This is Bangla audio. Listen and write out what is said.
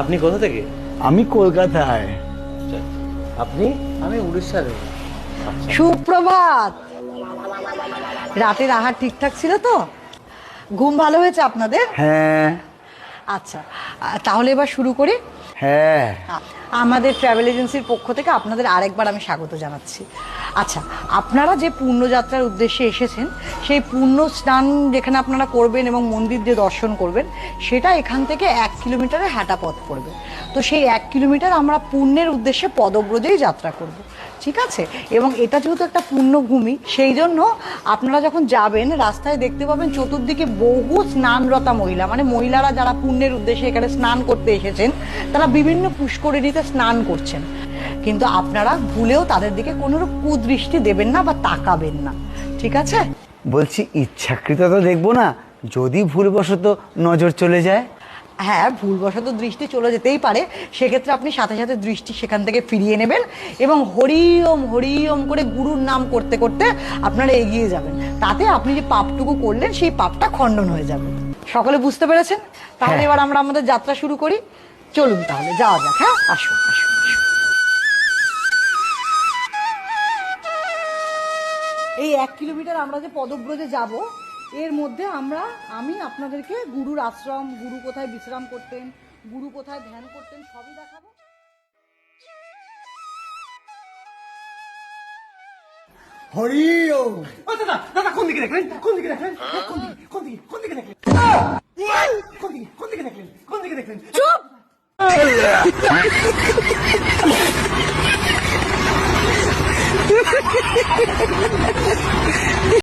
আপনি কোথা থেকে? আমি কলকাতায়। আপনি? আমি উড়িষ্যার। সুপ্রভাত। রাতের আহার ঠিকঠাক ছিল তো? ঘুম ভালো হয়েছে আপনাদের? হ্যাঁ আচ্ছা, তাহলে এবার শুরু করি। হ্যাঁ। আমাদের ট্রাভেল এজেন্সির পক্ষ থেকে আপনাদের আরেকবার আমি স্বাগত জানাচ্ছি। আচ্ছা, আপনারা যে পুণ্যযাত্রার উদ্দেশ্যে এসেছেন, সেই পুণ্য স্নান যেখানে আপনারা করবেন এবং মন্দির যে দর্শন করবেন, সেটা এখান থেকে 1 কিলোমিটারের হাঁটা পথ পড়বে। তো সেই 1 কিলোমিটার আমরা পুণ্যের উদ্দেশ্যে পদব্রজেই যাত্রা করব, ঠিক আছে? এবং এটা যেহেতু একটা পুণ্যভূমি, সেই জন্য আপনারা যখন যাবেন রাস্তায় দেখতে পাবেন চতুর্দিকে বহু স্নানরতা মহিলা, মানে মহিলারা যারা পুণ্যের উদ্দেশ্যে এখানে স্নান করতে এসেছেন, তারা বিভিন্ন পুষ্করিণীতে স্নান করছেন। কিন্তু আপনারা ভুলেও তাদের দিকে কোনো কুদৃষ্টি দেবেন না বা তাকাবেন না, ঠিক আছে? বলছি ইচ্ছাকৃত তো দেখবো না, যদি ভুলবশত নজর চলে যায়। হ্যাঁ, ভুলবশত দৃষ্টি চলে যেতেই পারে, সেক্ষেত্রে আপনি সাথে সাথে দৃষ্টি সেখান থেকে ফিরিয়ে নেবেন এবং হরি ওম করে গুরুর নাম করতে করতে আপনারা এগিয়ে যাবেন। তাতে আপনি যে পাপটুকু করলেন সেই পাপটা খণ্ডন হয়ে যাবে। সকলে বুঝতে পেরেছেন? তাহলে হ্যাঁ। এবার আমরা আমাদের যাত্রা শুরু করি। চলুন তাহলে যাওয়া যাক। হ্যাঁ, আসুন আসুন। এই 1 কিলোমিটার আমরা যে পদব্রজে যাব, এর মধ্যে আমি আপনাদেরকে গুরুর আশ্রম, গুরু কোথায় বিশ্রাম করতেন, গুরু কোথায় ধ্যান করতেন, সবই দেখাবো। হরি ওম। দাদা দাদা, কোন দিকে দেখলেন? কোন দিকে দেখলেন? কোন দিকে দেখলেন? কোন দিকে দেখলেন? কোন দিকে দেখলেন? চুপ।